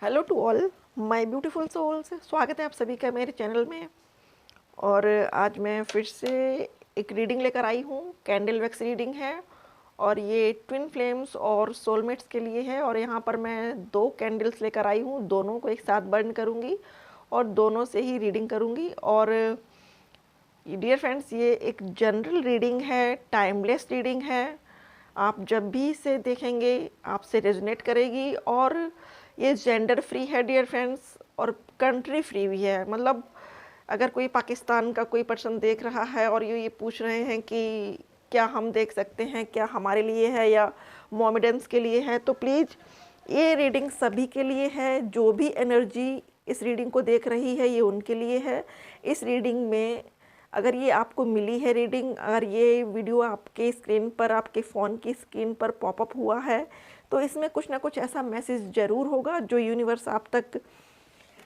Hello to all my beautiful souls. स्वागत है आप सभी का मेरे चैनल में। और आज मैं फिर से एक रीडिंग लेकर आई हूँ। कैंडल वैक्स रीडिंग है और ये ट्विन फ्लेम्स और सोलमेट्स के लिए है। और यहाँ पर मैं 2 कैंडल्स लेकर आई हूँ, दोनों को एक साथ बर्न करूँगी और दोनों से ही रीडिंग करूँगी। और डियर फ्रेंड्स, ये एक जनरल रीडिंग है, टाइमलेस रीडिंग है। आप जब भी इसे देखेंगे आपसे रेजोनेट करेगी। और ये जेंडर फ्री है डियर फ्रेंड्स, और कंट्री फ्री भी है। मतलब अगर कोई पाकिस्तान का कोई पर्सन देख रहा है और ये पूछ रहे हैं कि क्या हम देख सकते हैं, क्या हमारे लिए है या मोमेडेंस के लिए है, तो प्लीज़ ये रीडिंग सभी के लिए है। जो भी एनर्जी इस रीडिंग को देख रही है ये उनके लिए है। इस रीडिंग में अगर ये आपको मिली है रीडिंग, अगर ये वीडियो आपके स्क्रीन पर, आपके फ़ोन की स्क्रीन पर पॉपअप हुआ है, तो इसमें कुछ ना कुछ ऐसा मैसेज ज़रूर होगा जो यूनिवर्स आप तक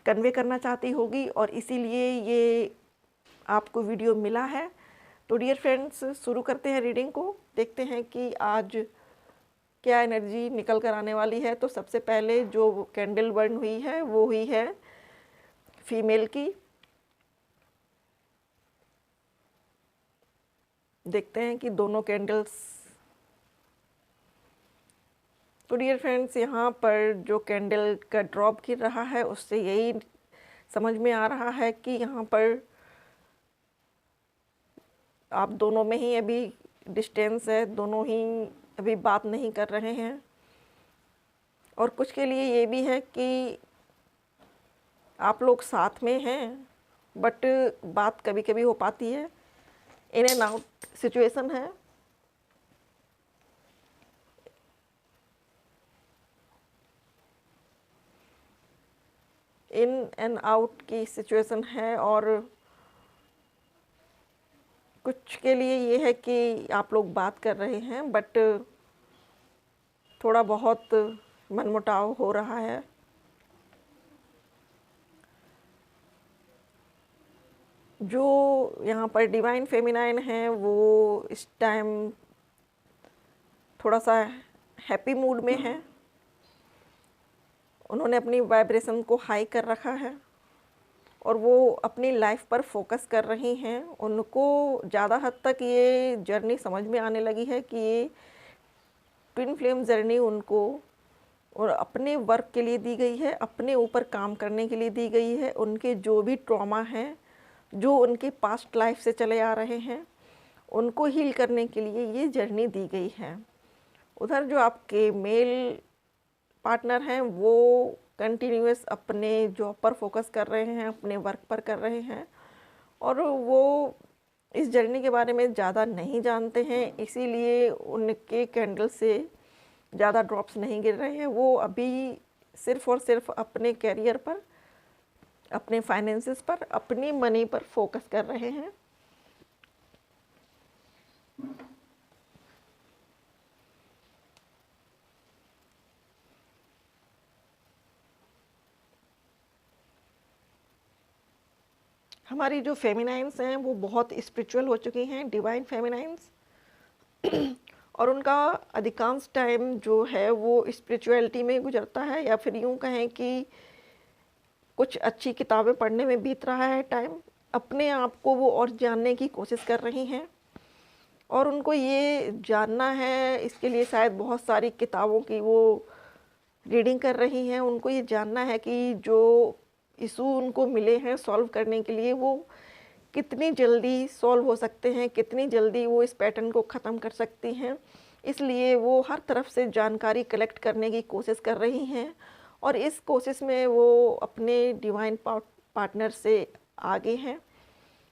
कन्वे करना चाहती होगी, और इसीलिए ये आपको वीडियो मिला है। तो डियर फ्रेंड्स, शुरू करते हैं रीडिंग को। देखते हैं कि आज क्या एनर्जी निकल कर आने वाली है। तो सबसे पहले जो कैंडल बर्न हुई है वो हुई है फीमेल की। देखते हैं कि दोनों कैंडल्स। तो डियर फ्रेंड्स, यहाँ पर जो कैंडल का ड्रॉप गिर रहा है उससे यही समझ में आ रहा है कि यहाँ पर आप दोनों में ही अभी डिस्टेंस है, दोनों ही अभी बात नहीं कर रहे हैं। और कुछ के लिए ये भी है कि आप लोग साथ में हैं बट बात कभी कभी हो पाती है, इन एंड आउट सिचुएशन है। इन एंड आउट की सिचुएशन है। और कुछ के लिए ये है कि आप लोग बात कर रहे हैं बट थोड़ा बहुत मनमुटाव हो रहा है। जो यहाँ पर डिवाइन फेमिनाइन है वो इस टाइम थोड़ा सा हैप्पी मूड में है। उन्होंने अपनी वाइब्रेशन को हाई कर रखा है और वो अपनी लाइफ पर फोकस कर रही हैं। उनको ज़्यादा हद तक ये जर्नी समझ में आने लगी है कि ये ट्विन फ्लेम जर्नी उनको और अपने वर्क के लिए दी गई है, अपने ऊपर काम करने के लिए दी गई है। उनके जो भी ट्रॉमा हैं, जो उनके पास्ट लाइफ से चले आ रहे हैं, उनको हील करने के लिए ये जर्नी दी गई है। उधर जो आपके मेल पार्टनर हैं वो कंटिन्यूस अपने जॉब पर फोकस कर रहे हैं, अपने वर्क पर कर रहे हैं, और वो इस जर्नी के बारे में ज़्यादा नहीं जानते हैं, इसीलिए उनके कैंडल से ज़्यादा ड्रॉप्स नहीं गिर रहे हैं। वो अभी सिर्फ़ और सिर्फ अपने कैरियर पर, अपने फाइनेंसेस पर, अपनी मनी पर फोकस कर रहे हैं। हमारी जो फेमिनाइंस हैं वो बहुत स्पिरिचुअल हो चुकी हैं, डिवाइन फेमिनाइंस। और उनका अधिकांश टाइम जो है वो स्पिरिचुअलिटी में गुजरता है, या फिर यूँ कहें कि कुछ अच्छी किताबें पढ़ने में बीत रहा है टाइम। अपने आप को वो और जानने की कोशिश कर रही हैं और उनको ये जानना है, इसके लिए शायद बहुत सारी किताबों की वो रीडिंग कर रही हैं। उनको ये जानना है कि जो इशू उनको मिले हैं सॉल्व करने के लिए, वो कितनी जल्दी सॉल्व हो सकते हैं, कितनी जल्दी वो इस पैटर्न को ख़त्म कर सकती हैं। इसलिए वो हर तरफ से जानकारी कलेक्ट करने की कोशिश कर रही हैं और इस कोशिश में वो अपने डिवाइन पार्टनर से आगे हैं।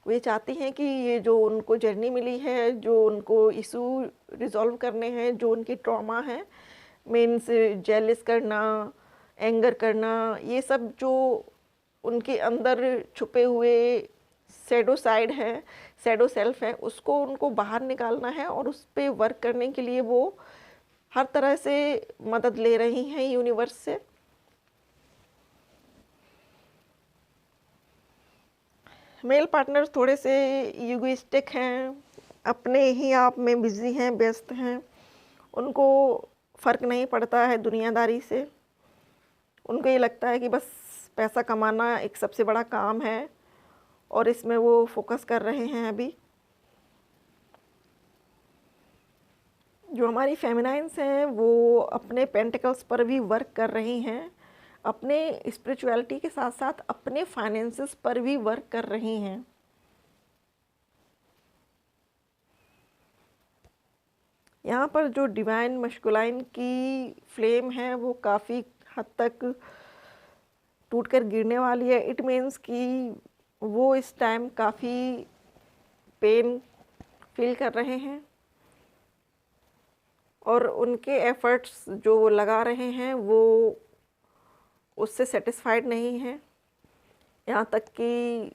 वो ये चाहती हैं कि ये जो उनको जर्नी मिली है, जो उनको इशू रिज़ॉल्व करने हैं, जो उनकी ट्रॉमा है, मीन्स जेलिस करना, एंगर करना, ये सब जो उनके अंदर छुपे हुए शैडो साइड है, शैडो सेल्फ है, उसको उनको बाहर निकालना है। और उस पर वर्क करने के लिए वो हर तरह से मदद ले रही हैं यूनिवर्स से। मेल पार्टनर्स थोड़े से ईगोइस्टिक हैं, अपने ही आप में बिजी हैं, व्यस्त हैं। उनको फ़र्क नहीं पड़ता है दुनियादारी से। उनको ये लगता है कि बस पैसा कमाना एक सबसे बड़ा काम है और इसमें वो फोकस कर रहे हैं अभी। जो हमारी फेमिनाइन्स हैं वो अपने पेंटिकल्स पर भी वर्क कर रही हैं, अपने स्पिरिचुअलिटी के साथ साथ अपने फाइनेंसेस पर भी वर्क कर रही हैं। यहाँ पर जो डिवाइन मस्कुलाइन की फ्लेम है वो काफ़ी हद तक टूटकर गिरने वाली है। इट मीन्स कि वो इस टाइम काफ़ी पेन फील कर रहे हैं और उनके एफर्ट्स जो वो लगा रहे हैं वो उससे सेटिस्फाइड नहीं हैं। यहाँ तक कि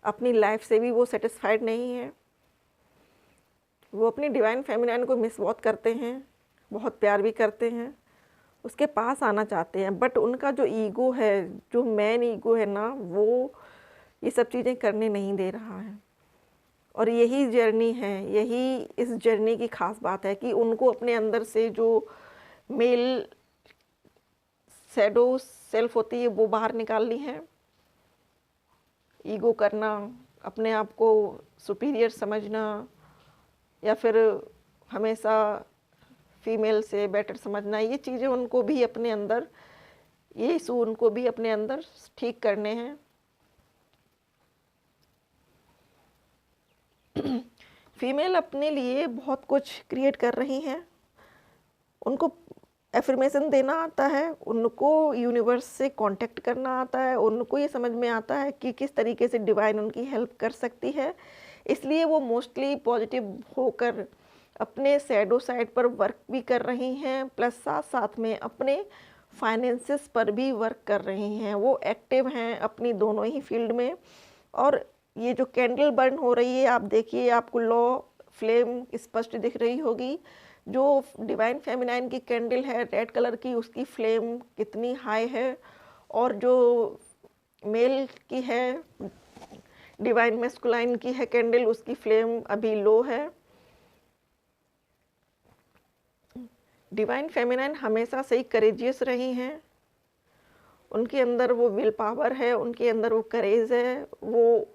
अपनी लाइफ से भी वो सेटिस्फाइड नहीं है। वो अपनी डिवाइन फेमिनाइन को मिस बहुत करते हैं, बहुत प्यार भी करते हैं, उसके पास आना चाहते हैं, बट उनका जो ईगो है, जो मैन ईगो है ना, वो ये सब चीज़ें करने नहीं दे रहा है। और यही जर्नी है, यही इस जर्नी की ख़ास बात है कि उनको अपने अंदर से जो मेल शैडो सेल्फ होती है वो बाहर निकालनी है। ईगो करना, अपने आप को सुपीरियर समझना या फिर हमेशा फीमेल से बेटर समझना, ये चीज़ें उनको भी अपने अंदर, ये इशू उनको भी अपने अंदर ठीक करने हैं। फीमेल अपने लिए बहुत कुछ क्रिएट कर रही हैं, उनको एफर्मेशन देना आता है, उनको यूनिवर्स से कांटेक्ट करना आता है, उनको ये समझ में आता है कि किस तरीके से डिवाइन उनकी हेल्प कर सकती है। इसलिए वो मोस्टली पॉजिटिव होकर अपने शैडो साइड पर वर्क भी कर रही हैं, प्लस साथ साथ में अपने फाइनेंसेस पर भी वर्क कर रही हैं। वो एक्टिव हैं अपनी दोनों ही फील्ड में। और ये जो कैंडल बर्न हो रही है, आप देखिए, आपको लॉ फ्लेम स्पष्ट दिख रही होगी। जो डिवाइन फेमिनाइन की कैंडल है रेड कलर की, उसकी फ्लेम कितनी हाई है, और जो मेल की है, डिवाइन मैस्कुलाइन की है कैंडल, उसकी फ्लेम अभी लो है। डिवाइन फेमिनाइन हमेशा से ही करेजियस रही हैं, उनके अंदर वो विल पावर है, उनके अंदर वो करेज है, वो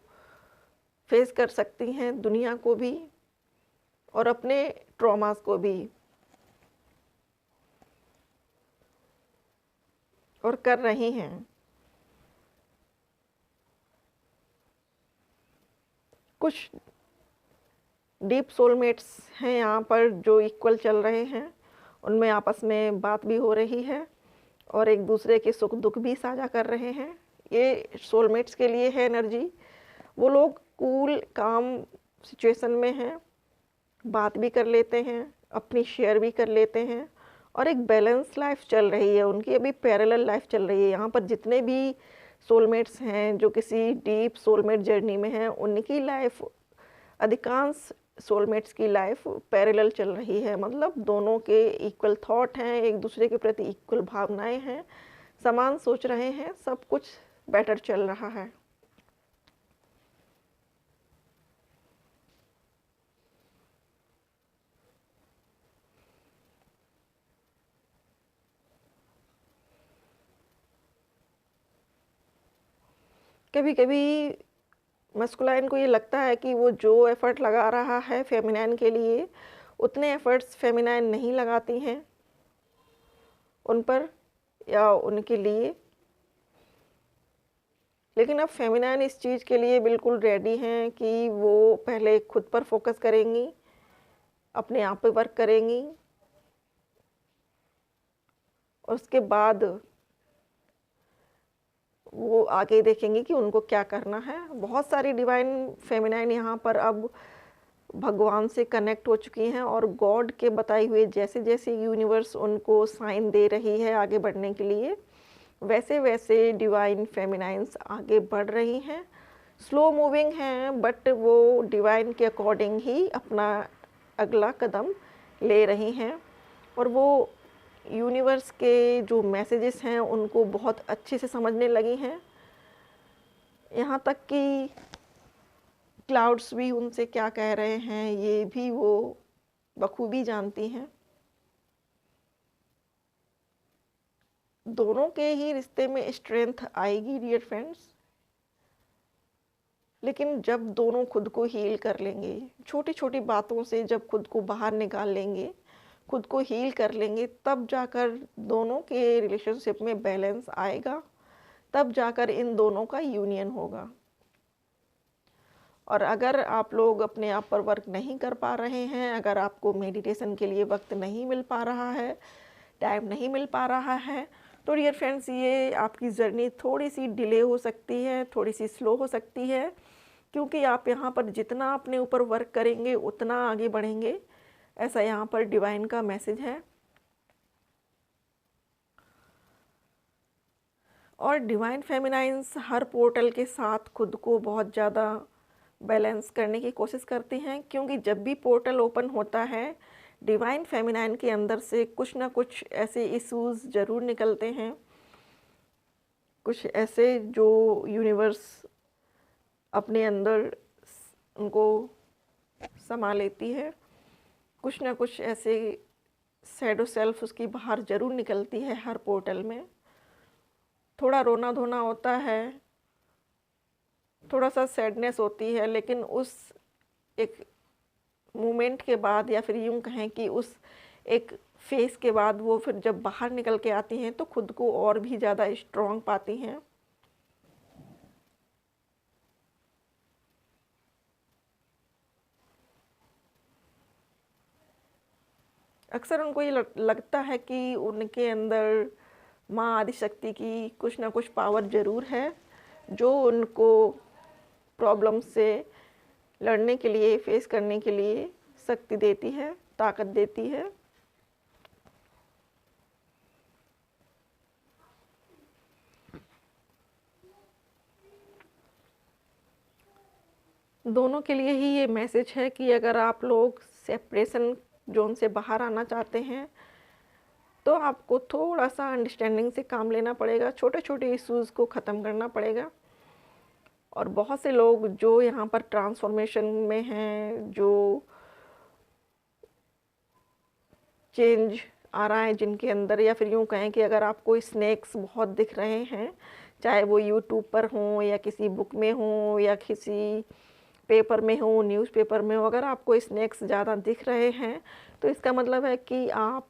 फेस कर सकती हैं दुनिया को भी और अपने ट्रॉमास को भी, और कर रही हैं। कुछ डीप सोलमेट्स हैं यहाँ पर जो इक्वल चल रहे हैं, उनमें आपस में बात भी हो रही है और एक दूसरे के सुख दुख भी साझा कर रहे हैं। ये सोलमेट्स के लिए है एनर्जी। वो लोग कूल काम सिचुएशन में हैं, बात भी कर लेते हैं, अपनी शेयर भी कर लेते हैं और एक बैलेंस लाइफ चल रही है उनकी, अभी पैरेलल लाइफ चल रही है। यहाँ पर जितने भी सोलमेट्स हैं जो किसी डीप सोलमेट जर्नी में हैं, उनकी लाइफ, अधिकांश सोलमेट्स की लाइफ पैरेलल चल रही है। मतलब दोनों के इक्वल थॉट हैं, एक दूसरे के प्रति इक्वल भावनाएं हैं, समान सोच रहे हैं, सब कुछ बेटर चल रहा है। कभी कभी मस्कुलाइन को ये लगता है कि वो जो एफ़र्ट लगा रहा है फेमिनाइन के लिए, उतने एफ़र्ट्स फेमिनाइन नहीं लगाती हैं उन पर या उनके लिए। लेकिन अब फेमिनाइन इस चीज़ के लिए बिल्कुल रेडी हैं कि वो पहले खुद पर फोकस करेंगी, अपने आप पे वर्क करेंगी और उसके बाद वो आगे देखेंगी कि उनको क्या करना है। बहुत सारी डिवाइन फेमिनाइन यहाँ पर अब भगवान से कनेक्ट हो चुकी हैं और गॉड के बताए हुए जैसे जैसे यूनिवर्स उनको साइन दे रही है आगे बढ़ने के लिए, वैसे वैसे डिवाइन फेमिनाइंस आगे बढ़ रही हैं। स्लो मूविंग हैं बट वो डिवाइन के अकॉर्डिंग ही अपना अगला कदम ले रही हैं और वो यूनिवर्स के जो मैसेजेस हैं उनको बहुत अच्छे से समझने लगी हैं। यहाँ तक कि क्लाउड्स भी उनसे क्या कह रहे हैं ये भी वो बखूबी जानती हैं। दोनों के ही रिश्ते में स्ट्रेंथ आएगी डियर फ्रेंड्स। लेकिन जब दोनों खुद को हील कर लेंगे, छोटी छोटी बातों से जब खुद को बाहर निकाल लेंगे, खुद को हील कर लेंगे, तब जाकर दोनों के रिलेशनशिप में बैलेंस आएगा, तब जाकर इन दोनों का यूनियन होगा। और अगर आप लोग अपने आप पर वर्क नहीं कर पा रहे हैं, अगर आपको मेडिटेशन के लिए वक्त नहीं मिल पा रहा है, टाइम नहीं मिल पा रहा है, तो डियर फ्रेंड्स ये आपकी जर्नी थोड़ी सी डिले हो सकती है, थोड़ी सी स्लो हो सकती है, क्योंकि आप यहाँ पर जितना अपने ऊपर वर्क करेंगे उतना आगे बढ़ेंगे, ऐसा यहाँ पर डिवाइन का मैसेज है। और डिवाइन फेमिनाइंस हर पोर्टल के साथ खुद को बहुत ज़्यादा बैलेंस करने की कोशिश करती हैं, क्योंकि जब भी पोर्टल ओपन होता है डिवाइन फेमिनाइन के अंदर से कुछ ना कुछ ऐसे इश्यूज़ ज़रूर निकलते हैं, कुछ ऐसे जो यूनिवर्स अपने अंदर उनको समा लेती है, कुछ ना कुछ ऐसे शैडो सेल्फ उसकी बाहर ज़रूर निकलती है हर पोर्टल में। थोड़ा रोना धोना होता है, थोड़ा सा सैडनेस होती है, लेकिन उस एक मोमेंट के बाद या फिर यूँ कहें कि उस एक फेस के बाद वो फिर जब बाहर निकल के आती हैं तो खुद को और भी ज़्यादा स्ट्रॉन्ग पाती हैं। अक्सर उनको ये लगता है कि उनके अंदर माँ आदिशक्ति की कुछ ना कुछ पावर ज़रूर है, जो उनको प्रॉब्लम से लड़ने के लिए, फेस करने के लिए शक्ति देती है, ताकत देती है। दोनों के लिए ही ये मैसेज है कि अगर आप लोग सेपरेशन जोन से बाहर आना चाहते हैं तो आपको थोड़ा सा अंडरस्टैंडिंग से काम लेना पड़ेगा, छोटे छोटे इश्यूज़ को ख़त्म करना पड़ेगा। और बहुत से लोग जो यहाँ पर ट्रांसफॉर्मेशन में हैं, जो चेंज आ रहा है जिनके अंदर, या फिर यूँ कहें कि अगर आपको स्नैक्स बहुत दिख रहे हैं, चाहे वो यूट्यूब पर हों या किसी बुक में हों या किसी पेपर में हो, न्यूज़पेपर में हो, अगर आपको स्नैक्स ज़्यादा दिख रहे हैं तो इसका मतलब है कि आप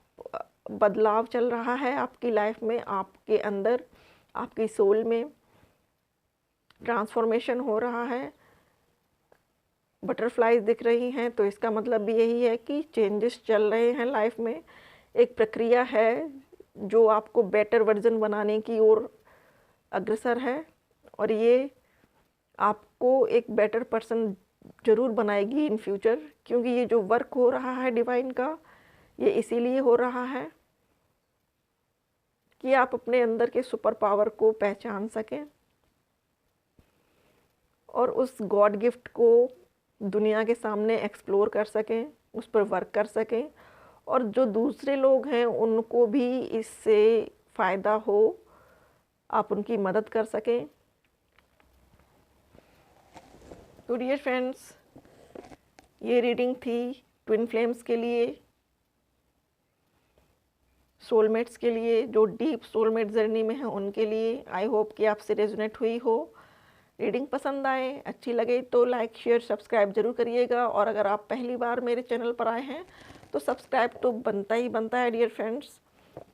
बदलाव चल रहा है आपकी लाइफ में, आपके अंदर, आपकी सोल में ट्रांसफॉर्मेशन हो रहा है। बटरफ्लाइज दिख रही हैं तो इसका मतलब भी यही है कि चेंजेस चल रहे हैं लाइफ में, एक प्रक्रिया है जो आपको बेटर वर्जन बनाने की ओर अग्रसर है, और ये आपको एक बेटर पर्सन ज़रूर बनाएगी इन फ्यूचर। क्योंकि ये जो वर्क हो रहा है डिवाइन का, ये इसीलिए हो रहा है कि आप अपने अंदर के सुपर पावर को पहचान सकें और उस गॉड गिफ्ट को दुनिया के सामने एक्सप्लोर कर सकें, उस पर वर्क कर सकें, और जो दूसरे लोग हैं उनको भी इससे फ़ायदा हो, आप उनकी मदद कर सकें। तो डियर फ्रेंड्स, ये रीडिंग थी ट्विन फ्लेम्स के लिए, सोलमेट्स के लिए, जो डीप सोलमेट जर्नी में है उनके लिए। आई होप कि आपसे रेजोनेट हुई हो। रीडिंग पसंद आए, अच्छी लगे तो लाइक शेयर सब्सक्राइब ज़रूर करिएगा, और अगर आप पहली बार मेरे चैनल पर आए हैं तो सब्सक्राइब तो बनता ही बनता है डियर फ्रेंड्स।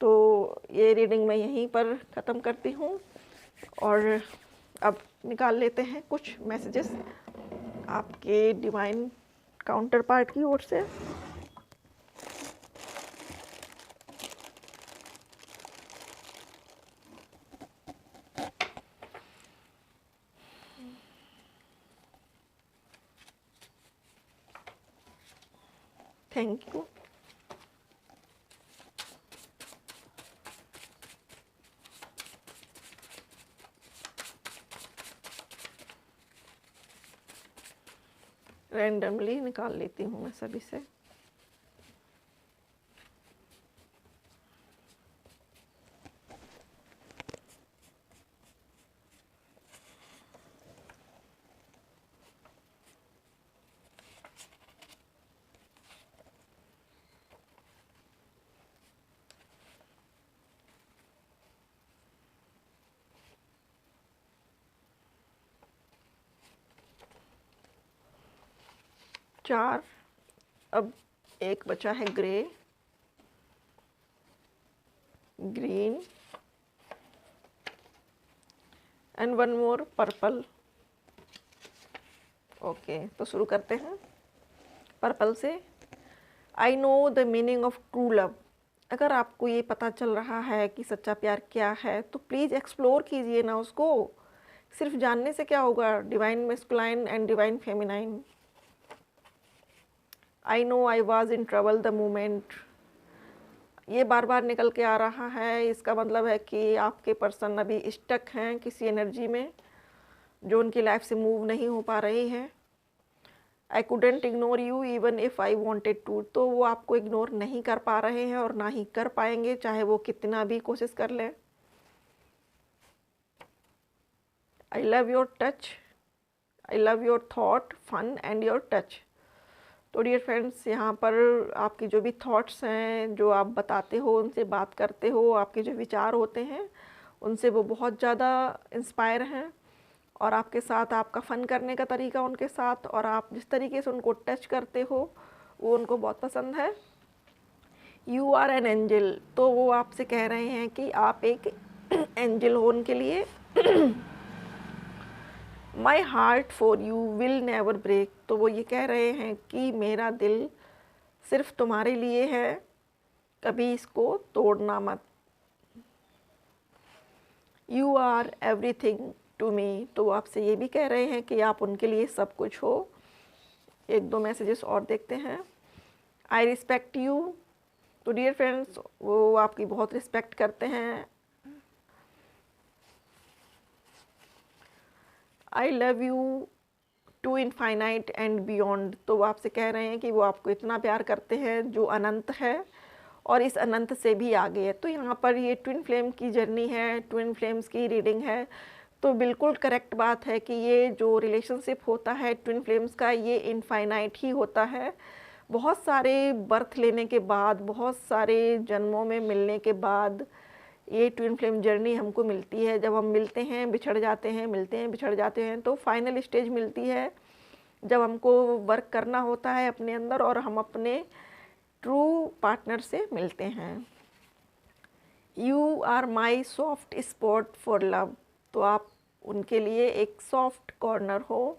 तो ये रीडिंग मैं यहीं पर ख़त्म करती हूँ, और अब निकाल लेते हैं कुछ मैसेजेस आपके डिवाइन काउंटर पार्ट की ओर से। Thank you. रैंडमली निकाल लेती हूँ मैं सभी से। 4, अब एक बचा है grey, green and one more purple. Okay, तो शुरू करते हैं पर्पल से। I know the meaning of true love. अगर आपको ये पता चल रहा है कि सच्चा प्यार क्या है तो प्लीज़ एक्सप्लोर कीजिए ना उसको। सिर्फ जानने से क्या होगा? Divine masculine and divine feminine. I know I was in trouble the moment. ये बार बार निकल के आ रहा है, इसका मतलब है कि आपके पर्सन अभी स्टक हैं किसी एनर्जी में जो उनकी लाइफ से मूव नहीं हो पा रही है। I couldn't ignore you even if I wanted to. तो वो आपको इग्नोर नहीं कर पा रहे हैं और ना ही कर पाएंगे, चाहे वो कितना भी कोशिश कर लें। I love your touch, I love your thought, fun and your touch. तो डियर फ्रेंड्स, यहाँ पर आपकी जो भी थॉट्स हैं, जो आप बताते हो, उनसे बात करते हो, आपके जो विचार होते हैं उनसे वो बहुत ज़्यादा इंस्पायर हैं। और आपके साथ आपका फ़न करने का तरीका उनके साथ, और आप जिस तरीके से उनको टच करते हो वो उनको बहुत पसंद है। You are an angel. तो वो आपसे कह रहे हैं कि आप एक एंजल हो उनके लिए। My heart for you will never break. तो वो ये कह रहे हैं कि मेरा दिल सिर्फ तुम्हारे लिए है, कभी इसको तोड़ना मत। You are everything to me. तो वो आपसे ये भी कह रहे हैं कि आप उनके लिए सब कुछ हो। एक दो मैसेजेस और देखते हैं। I respect you. तो डियर फ्रेंड्स, वो आपकी बहुत रिस्पेक्ट करते हैं। I love you to infinite and beyond. तो वो आपसे कह रहे हैं कि वो आपको इतना प्यार करते हैं जो अनंत है और इस अनंत से भी आगे है। तो यहाँ पर ये ट्विन फ्लेम की जर्नी है, ट्विन फ्लेम्स की रीडिंग है। तो बिल्कुल करेक्ट बात है कि ये जो रिलेशनशिप होता है ट्विन फ्लेम्स का, ये इनफाइनाइट ही होता है। बहुत सारे बर्थ लेने के बाद, बहुत सारे जन्मों में मिलने के बाद ये ट्विन फ्लेम जर्नी हमको मिलती है। जब हम मिलते हैं, बिछड़ जाते हैं, मिलते हैं, बिछड़ जाते हैं, तो फाइनल स्टेज मिलती है जब हमको वर्क करना होता है अपने अंदर और हम अपने ट्रू पार्टनर से मिलते हैं। You are my soft spot for love. तो आप उनके लिए एक सॉफ्ट कॉर्नर हो,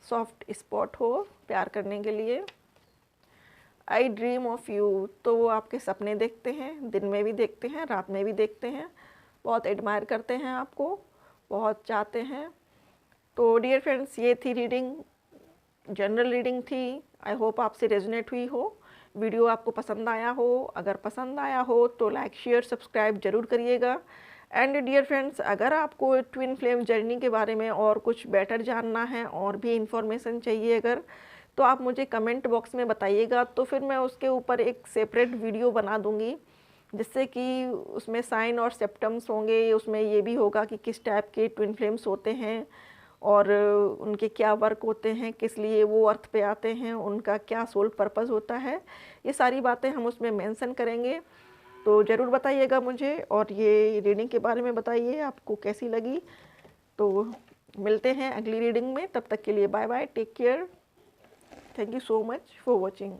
सॉफ्ट स्पॉट हो प्यार करने के लिए। I dream of you. तो वो आपके सपने देखते हैं, दिन में भी देखते हैं, रात में भी देखते हैं, बहुत एडमायर करते हैं आपको, बहुत चाहते हैं। तो डियर फ्रेंड्स, ये थी रीडिंग, जनरल रीडिंग थी। आई होप आपसे रेजोनेट हुई हो, वीडियो आपको पसंद आया हो। अगर पसंद आया हो तो लाइक शेयर सब्सक्राइब ज़रूर करिएगा। एंड डियर फ्रेंड्स, अगर आपको ट्विन फ्लेम जर्नी के बारे में और कुछ बेटर जानना है और भी इंफॉर्मेशन चाहिए अगर, तो आप मुझे कमेंट बॉक्स में बताइएगा, तो फिर मैं उसके ऊपर एक सेपरेट वीडियो बना दूंगी, जिससे कि उसमें साइन और सिम्पटम्स होंगे, उसमें ये भी होगा कि किस टाइप के ट्विन फ्लेम्स होते हैं और उनके क्या वर्क होते हैं, किस लिए वो अर्थ पे आते हैं, उनका क्या सोल पर्पस होता है। ये सारी बातें हम उसमें मेंशन करेंगे। तो ज़रूर बताइएगा मुझे, और ये रीडिंग के बारे में बताइए आपको कैसी लगी। तो मिलते हैं अगली रीडिंग में, तब तक के लिए bye bye, take care, thank you so much for watching.